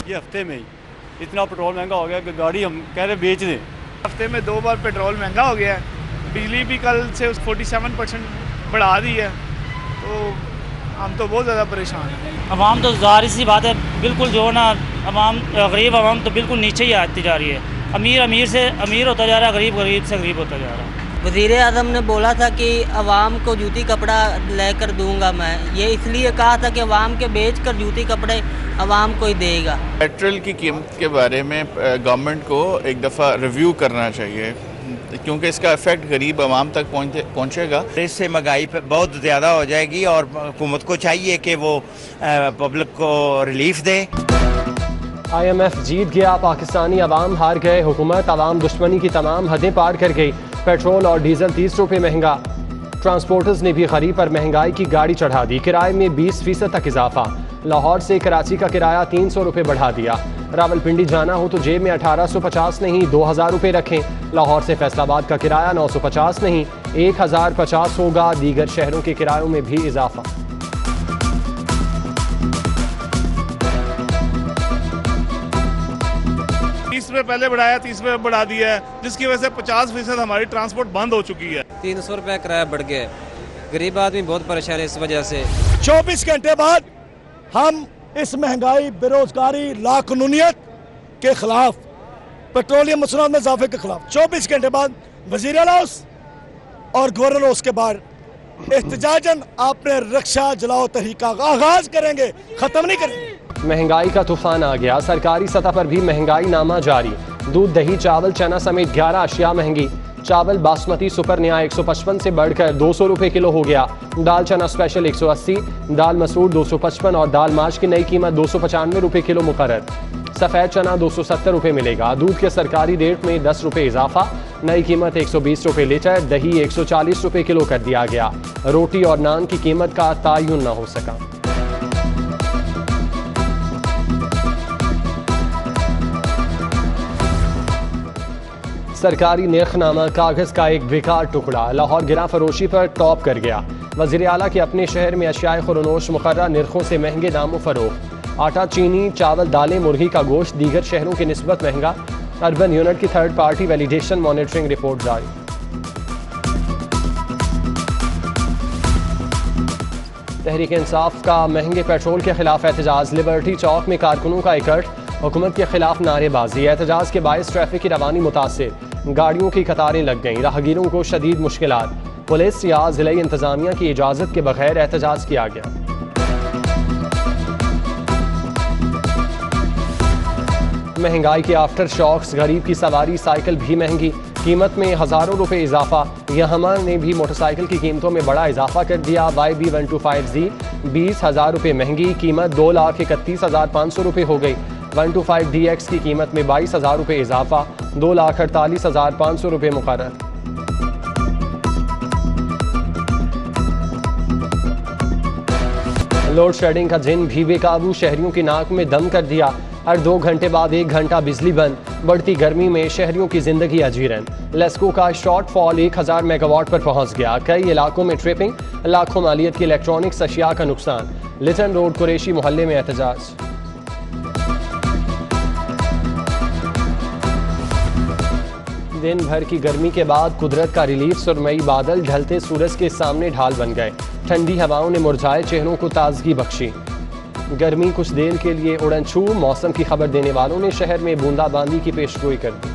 ये हफ्ते में ही इतना पेट्रोल महंगा हो गया कि गाड़ी हम कह रहे बेच दें। हफ्ते में 2 बार पेट्रोल महंगा हो गया है, बिजली भी कल से 47% बढ़ा दी है, तो हम तो बहुत ज़्यादा परेशान हैं। अवाम तो ज़ाहिर सी बात है, बिल्कुल जो ना अवाम गरीब अवाम तो बिल्कुल नीचे ही आती जा रही है। अमीर अमीर से अमीर होता जा रहा है, गरीब गरीब से गरीब होता जा रहा है। वज़ीर-ए-आज़म ने बोला था कि अवाम को जूती कपड़ा लेकर दूंगा मैं, ये इसलिए कहा था कि अवाम के बेच कर जूती कपड़े अवाम को ही देगा। पेट्रोल की कीमत के बारे में गवर्नमेंट को एक दफ़ा रिव्यू करना चाहिए, क्योंकि इसका इफेक्ट गरीब आवाम तक पहुँचेगा। इससे महंगाई पे बहुत ज़्यादा हो जाएगी और हुकूमत को चाहिए कि वो पब्लिक को रिलीफ दे। IMF जीत गया, पाकिस्तानी अवाम हार गए, हुकूमत अवाम दुश्मनी की तमाम हदें पार कर गई। पेट्रोल और डीजल 30 रुपये महंगा। ट्रांसपोर्टर्स ने भी गरीब पर महंगाई की गाड़ी चढ़ा दी, किराए में 20% तक इजाफा। लाहौर से कराची का किराया 300 रुपये बढ़ा दिया। रावलपिंडी जाना हो तो जेब में 1850 नहीं 2000 रुपये रखें। लाहौर से फैसलाबाद का किराया 950 नहीं 1050 होगा। दीगर शहरों के किरायों में भी इजाफा। ₹30 पहले बढ़ाया, 30 रुपये बढ़ा दिया है, जिसकी वजह से 50% हमारी ट्रांसपोर्ट बंद हो चुकी है। 300 रुपये किराया बढ़ गया है, गरीब आदमी बहुत परेशान है इस वजह से। 24 घंटे बाद हम इस महंगाई, बेरोजगारी, लाकानूनियत के खिलाफ, पेट्रोलियम मसनूआत में इजाफे के खिलाफ 24 घंटे बाद वज़ीर आला हाउस और गवर्नर हाउस के बाहर एहतजाजन अपने रक्षा जलाओ तहरीक का आगाज करेंगे, खत्म नहीं करेंगे। महंगाई का तूफान आ गया, सरकारी सतह पर भी महंगाई नामा जारी। दूध, दही, चावल, चना समेत 11 अशिया महंगी। चावल बासमती सुपर नया 155 से बढ़कर 200 रुपये किलो हो गया। दाल चना स्पेशल 180, दाल मसूर 255 और दाल माश की नई कीमत 295 रुपये किलो मुकर्रर। सफ़ेद चना 270 रुपये मिलेगा। दूध के सरकारी रेट में 10 रुपये इजाफा, नई कीमत 120 रुपये लीटर। दही 140 रुपये किलो कर दिया गया। रोटी और नान की कीमत का तयन न हो सका। सरकारी निर्खनामा कागज का एक बेकार टुकड़ा लाहौर गिरा फरोशी पर टॉप कर गया। वज़ीर आला के अपने शहर में अशियाए खुरनोश मुकर्रर निर्खों से महंगे दामों फरोख्त। आटा, चीनी, चावल, दालें, मुर्गी का गोश्त दीगर शहरों की निस्बत महंगा। अर्बन यूनिट की third party validation monitoring report जारी। तहरीक इंसाफ का महंगे पेट्रोल के खिलाफ एहतजाज। लिबर्टी चौक में कारकुनों का इकट्ठ, हुकूमत के खिलाफ नारेबाजी। एहतजाज के बायस ट्रैफिक की रवानी मुतासिर, गाड़ियों की कतारें लग गईं, राहगीरों को शदीद मुश्किलात। पुलिस या ज़िला इंतजामिया की इजाज़त के बगैर एहतजाज किया गया। महंगाई के आफ्टर शॉक्स, गरीब की सवारी साइकिल भी महंगी, कीमत में हज़ारों रुपए इजाफा। यहमा ने भी मोटरसाइकिल की कीमतों में बड़ा इजाफा कर दिया। YB125Z 20,000 रुपये महंगी, कीमत 2,31,500 रुपये हो गई। 125DX की कीमत में 22,000 रुपये इजाफा, 2,48,500 रुपये मुकर्रर। लोड शेडिंग का जिन भी बेकाबू, शहरियों की नाक में दम कर दिया। हर 2 घंटे बाद 1 घंटा बिजली बंद। बढ़ती गर्मी में शहरियों की जिंदगी अजीरन। लेस्को का शॉर्टफॉल 1000 मेगावाट पर पहुंच गया। कई इलाकों में ट्रिपिंग, लाखों मालियत की इलेक्ट्रॉनिक्स अशिया का नुकसान। लिटन रोड कुरैशी मोहल्ले में एहतजाज। दिन भर की गर्मी के बाद कुदरत का रिलीफ, सुरमई बादल ढलते सूरज के सामने ढाल बन गए। ठंडी हवाओं ने मुरझाए चेहरों को ताजगी बख्शी। गर्मी कुछ देर के लिए उड़न छू, मौसम की खबर देने वालों ने शहर में बूंदाबांदी की पेशगोई कर दी।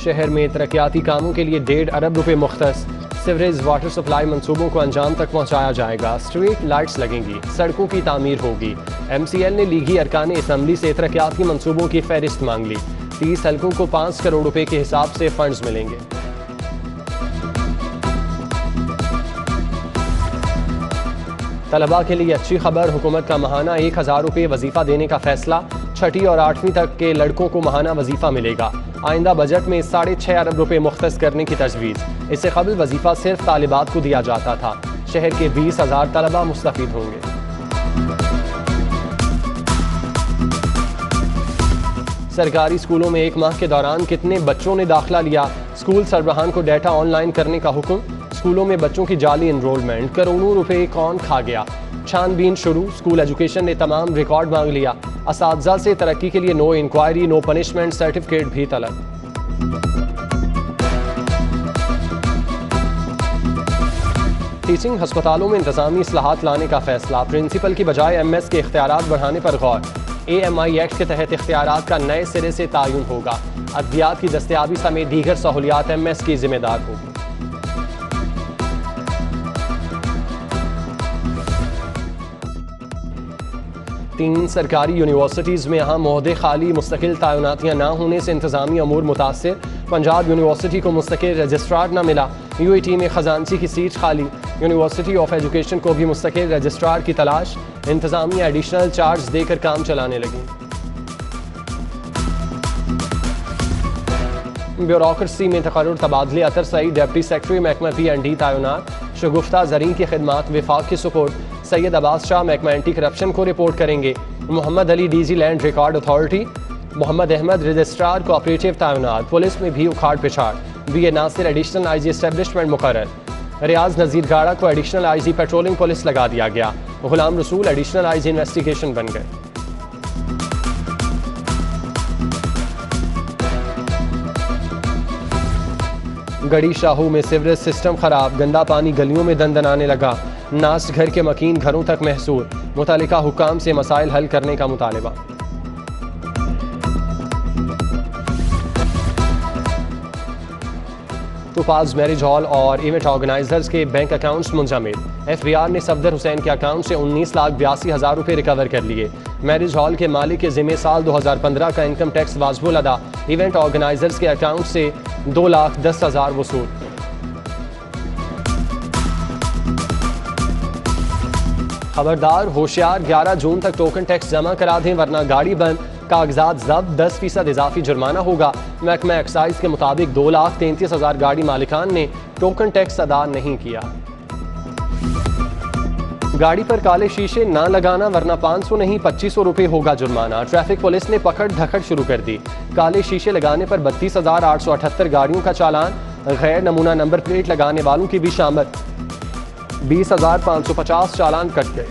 शहर में तरक्याती कामों के लिए 1.5 अरब रुपए मुख्तस। सीवरेज वाटर सप्लाई मंसूबों को अंजाम तक पहुंचाया जाएगा। स्ट्रीट लाइट्स लगेंगी, सड़कों की तामीर होगी। MCL ने लीगी अरकान असम्बली से तरक्याती मंसूबों की फहरिस्त मांग ली। 30 हलकों को 5 करोड़ रुपए के हिसाब से फंड्स मिलेंगे। तलबा के लिए अच्छी खबर, हुकूमत का माहाना 1000 रुपये वजीफा देने का फैसला। 6ठी और 8वीं तक के लड़कों को माहाना वजीफा मिलेगा। आइंदा बजट में 6.5 अरब रुपये मुख्तस करने की तजवीज़। इससे कबल वजीफा सिर्फ तालिबात को दिया जाता था। शहर के 20,000 तलबा मुस्तफीद होंगे। सरकारी स्कूलों में 1 माह के दौरान कितने बच्चों ने दाखिला लिया, स्कूल सरबराहान को डाटा ऑनलाइन करने का हुक्म। स्कूलों में बच्चों की जाली एनरोलमेंट, करोड़ों रुपए कौन खा गया। छानबीन शुरू, स्कूल एजुकेशन ने तमाम रिकॉर्ड मांग लिया। असातिज़ा से तरक्की के लिए no inquiry no punishment certificate भी तलब। टीचिंग हस्पतालों में इंतजामी इस्लाहात लाने का फैसला, प्रिंसिपल की बजाय एमएस के इख्तियारात बढ़ाने पर गौर। AMI एक्ट के तहत इख्तियारात का नए सिरे से तायुन होगा। अद्वियात की दस्तयाबी समेत दीगर सहूलियात एमएस की जिम्मेदार होगी। तीन सरकारी यूनिवर्सिटीज़ में अहम ओहदे खाली, मुस्तकिल तैनातियाँ न होने से इंतजामी अमूर मुतासिर। पंजाब यूनिवर्सिटी को मुस्तकिल रजिस्ट्रार न मिला। UAT में खजानची की सीट खाली। यूनिवर्सिटी ऑफ एजुकेशन को भी मुस्तकिल रजिस्ट्रार की तलाश। इंतजामिया एडिशनल चार्ज देकर काम चलाने लगी। ब्यूरोक्रेसी में तकर्रुर तबादले, अतर सईद डिप्टी सेक्रेटरी महकमा P&D तैनात। शगुफ्ता ज़रीन की खिदमात विफाक की सुपुर्द। सैयद अब्बास शाह महकमा एंटी करप्शन को रिपोर्ट करेंगे। Mohammad Ali DG land record authority. Mohammad Ahmad registrar cooperative तैनात। पुलिस में भी उखाड़ पिछाड़। BA Nasir additional IG establishment मुकर्रर। रियाज नज़ीर गाड़ा को एडिशनल IG पेट्रोलिंग पुलिस लगा दिया गया। Ghulam Rasool additional IG investigation बन गए। गड़ी शाहू में सीवरेज सिस्टम खराब, गंदा पानी गलियों में दंदनाने लगा। नास्ट घर के मकीन घरों तक महसूर। मुतालिका हुक्काम से मसाइल हल करने का मुतालबा। टोपाज मैरिज हॉल और इवेंट ऑर्गेनाइजर्स के बैंक अकाउंट्स मुंजमद। FBR ने सफदर हुसैन के अकाउंट से 19,82,000 रुपये रिकवर कर लिए। मैरिज हॉल के मालिक के जिम्मे साल 2015 का इनकम टैक्स वाजिबुल अदा। इवेंट ऑर्गेनाइजर्स के अकाउंट से 2,10,000 वसूल। खबरदार, होशियार, 11 जून तक टोकन टैक्स जमा करा दें वरना गाड़ी बंद, कागजात जब्त, 10% इजाफी जुर्माना होगा। महकमा एक्साइज के मुताबिक 2,33,000 गाड़ी मालिकान ने टोकन टैक्स अदा नहीं किया। गाड़ी पर काले शीशे ना लगाना वरना 500 नहीं 2500 रुपये होगा जुर्माना। ट्रैफिक पुलिस ने पकड़ धकड़ शुरू कर दी। काले शीशे लगाने पर 32,878 गाड़ियों का चालान। गैर नमूना नंबर प्लेट लगाने वालों की भी शामिल। 20,550 चालान कट गए।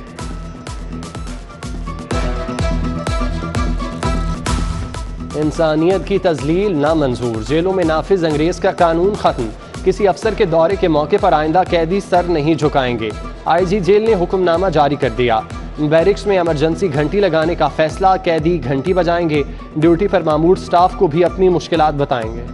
इंसानियत की तजलील ना मंजूर, जेलों में नाफिज अंग्रेज का कानून खत्म। किसी अफसर के दौरे के मौके पर आइंदा कैदी सर नहीं झुकाएंगे। IG जेल ने हुक्मनामा जारी कर दिया। बैरिक्स में इमरजेंसी घंटी लगाने का फैसला, कैदी घंटी बजाएंगे। ड्यूटी पर मामूर स्टाफ को भी अपनी मुश्किलात बताएंगे।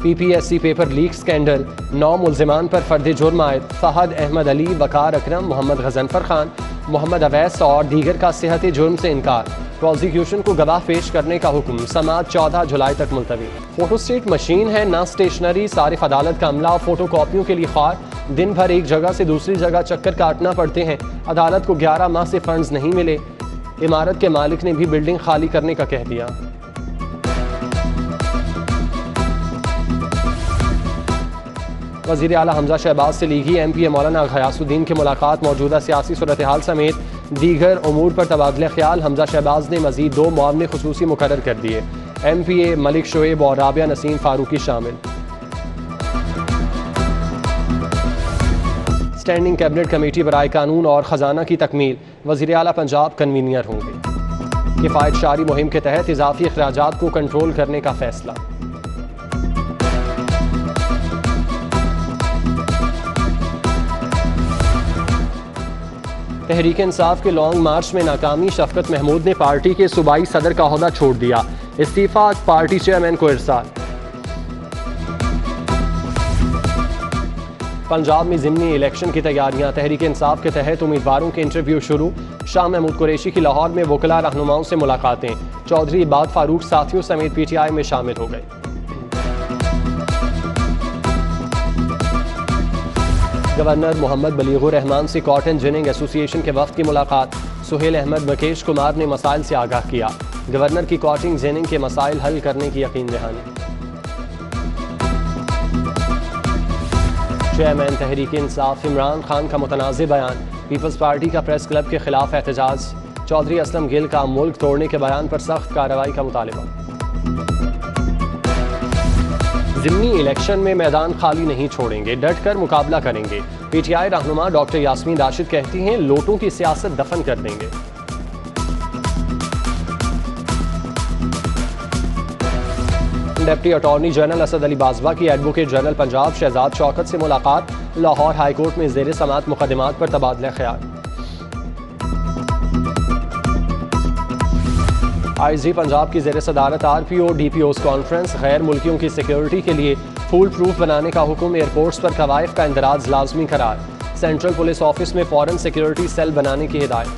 PPSC पेपर लीक स्कैंडल, 9 मुल्जिमान पर फर्द जुर्म आयद। फहद अहमद अली, वकार अकरम, मोहम्मद गजनफर खान, मोहम्मद अवैस और दीगर का सेहत जुर्म से इनकार। प्रोसिक्यूशन को गवाह पेश करने का हुक्म। समाअत 14 जुलाई तक मुलतवी। फोटोस्टेट मशीन है ना स्टेशनरी, सारिफ अदालत का अमला फोटो कॉपियों के लिए ख्वार। दिन भर एक जगह से दूसरी जगह चक्कर काटना पड़ते हैं। अदालत को 11 माह से फंड्स नहीं मिले। इमारत के मालिक ने भी बिल्डिंग खाली करने का कह दिया। वज़ीर आला हमजा शहबाज से लीगी MPA मौलाना गयासुद्दीन की मुलाकात। मौजूदा सियासी सूरत हाल समेत दीगर उमूर पर तबादला ख्याल। हमजा शहबाज ने मजीद 2 मुआवने खुसूसी मुकर्रर कर दिए। MPA मलिक शोएब और राबिया नसीम फारूकी शामिल। स्टैंडिंग कैबिनेट कमेटी बराए कानून और ख़जाना की तकमील। वज़ीर आला पंजाब कन्वीनियर होंगे। किफ़ायत शारी मुहिम के तहत इजाफी अखराजात को कंट्रोल करने का फैसला। तहरीक इंसाफ के लॉन्ग मार्च में नाकामी। शफकत महमूद ने पार्टी के सूबाई सदर का ओहदा छोड़ दिया। इस्तीफा पार्टी चेयरमैन को इरसाल। पंजाब में ज़िमनी इलेक्शन की तैयारियां। तहरीक इंसाफ के तहत उम्मीदवारों के इंटरव्यू शुरू। शाह महमूद कुरैशी की लाहौर में वकला रहनुमाओं से मुलाकातें। चौधरी इबाद फारूक साथियों समेत PTI में शामिल हो गए। गवर्नर मोहम्मद बलीगुर रहमान से कॉटन जिनिंग एसोसिएशन के वफ्द की मुलाकात। सुहेल अहमद मुकेश कुमार ने मसाइल से आगाह किया। गवर्नर की कॉटन जिनिंग के मसाइल हल करने की यकीन दहानी। चेयरमैन तहरीक इंसाफ इमरान खान का मुतनाज़ बयान। पीपल्स पार्टी का प्रेस क्लब के खिलाफ एहतजाज। चौधरी असलम गिल का मुल्क तोड़ने के बयान पर सख्त कार्रवाई का मुतालबा। ज़िमनी इलेक्शन में मैदान खाली नहीं छोड़ेंगे, डट कर मुकाबला करेंगे। PTI रहनुमा डॉक्टर यास्मीन राशिद कहती हैं, लोटों की सियासत दफन कर देंगे। Deputy attorney general Asad Ali Bajwa की एडवोकेट जनरल पंजाब शहजाद शौकत से मुलाकात। लाहौर हाई कोर्ट में ज़ेर समाअत मुकदमात पर तबादला ख्याल। IG पंजाब की ज़ेर सदारत RPO DPOs कॉन्फ्रेंस। गैर मुल्कियों की सिक्योरिटी के लिए फूल प्रूफ बनाने का हुक्म। एयरपोर्ट्स पर कवायद का इंदराज लाजमी करार। सेंट्रल पुलिस ऑफिस में फॉरेन सिक्योरिटी सेल बनाने की हिदायत।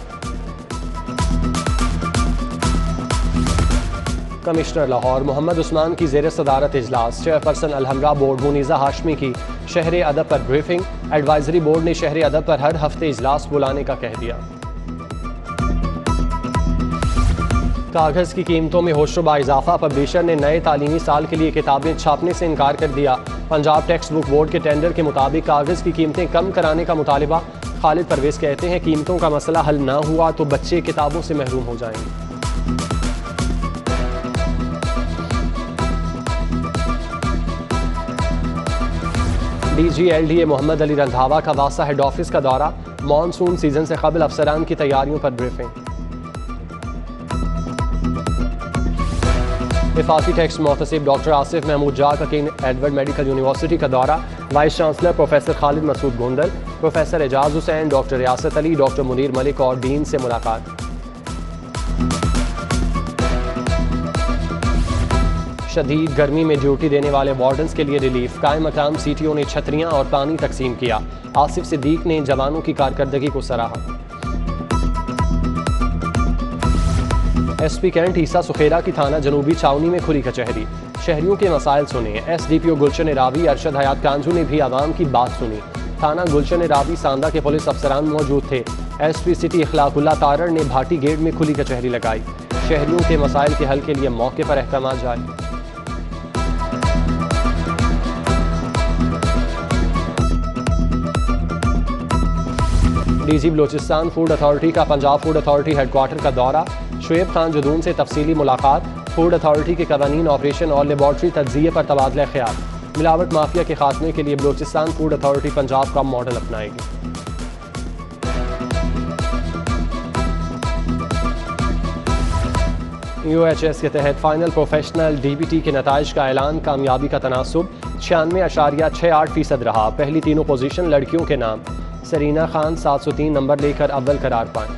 कमिश्नर लाहौर मोहम्मद उस्मान की ज़ेर सदारत इजलास। चेयरपर्सन अलहमरा बोर्ड मुनीज़ा हाशमी की शहर अदब पर ब्रीफिंग। एडवाइजरी बोर्ड ने शहर अदब पर हर हफ्ते इजलास बुलाने का कह दिया। कागज़ की कीमतों में होशरुबा इजाफा। पब्लिशर ने नए तालीमी साल के लिए किताबें छापने से इनकार कर दिया। पंजाब टेक्स्ट बुक बोर्ड के टेंडर के मुताबिक कागज़ की कीमतें कम कराने का मुतालिबा। खालिद परवेज़ कहते हैं, कीमतों का मसला हल ना हुआ तो बच्चे किताबों से महरूम हो जाएंगे। DG LDA मोहम्मद अली रंधावा का वासा हेड ऑफिस का दौरा। मॉनसून सीजन से कबल अफसरान की तैयारियों पर ब्रीफिंग। वफाकी टेक्स्ट मोहतसिब डॉक्टर आसिफ महमूद जा का किंग एडवर्ड मेडिकल यूनिवर्सिटी का दौरा। Vice chancellor professor Khalid Masood Gondal, professor Ejaz Hussain, doctor Riyasat Ali, doctor Munir Malik और डीन से मुलाकात। शदीद गर्मी में ड्यूटी देने वाले वार्डन्स के लिए रिलीफ। कायम मकाम CTO ने छतरियां और पानी तकसीम किया। आसिफ सिद्दीक ने जवानों की कारकर्दगी को सराहा। SP कैंट ईसा सुखेरा की थाना जनूबी छावनी में खुली कचहरी। शहरियों के मसाइल सुने। SDPO गुलशन रावी अरशद हयात कांजू ने भी आवाम की बात सुनी। थाना गुलशन रावी सांदा के पुलिस अफसरान मौजूद थे। SP सिटी इखलाकुल्ला तारड़ ने भाटी गेट में खुली कचहरी लगाई। शहरियों के मसाइल के हल के लिए मौके पर अहकाम जारी। DG बलोचिस्तान फूड अथॉरिटी का पंजाब फूड अथॉरिटी हेडक्वार्टर का दौरा। शुएब खान जदून से तफसीली मुलाकात। फूड अथॉरिटी के कवानीन, ऑपरेशन और लेबॉर्ट्री तज्जिए पर तबादला ख्याल। मिलावट माफिया के खात्मे के लिए बलोचिस्तान फूड अथॉरिटी पंजाब का मॉडल अपनाएगी। UHS के तहत फाइनल प्रोफेशनल DBT के नताइज का ऐलान। कामयाबी का तनासुब 96.68% रहा। पहली तीनों पोजीशन लड़कियों के नाम। सरीना खान 703 नंबर लेकर अव्वल करार पाएं।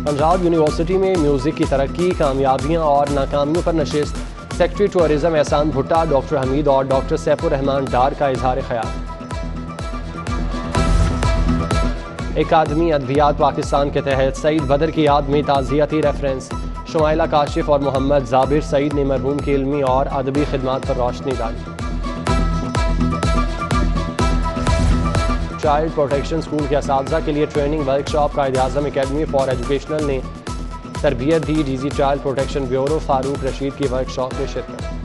पंजाब यूनिवर्सिटी में म्यूज़िक की तरक्की, कामयाबियां और नाकामियों पर नशिस्त। सेक्रेटरी टूरिज्म एहसान भुट्टा, डॉक्टर हमीद और डॉक्टर सैफुर रहमान डार का इजहार ख्याल। अकादमी अद्वियात पाकिस्तान के तहत सईद बदर की याद में ताज़ियती रेफरेंस। शुमाइला काशिफ और मोहम्मद जाबिर सईद ने मरहूम की इल्मी और अदबी खिदमात पर रोशनी डाली। चाइल्ड प्रोटेक्शन स्कूल के असातिज़ा के लिए training workshop. Quaid-e-Azam academy for educational ने तरबियत दी। DG child protection bureau Farooq Rashid की वर्कशॉप में शिरकत।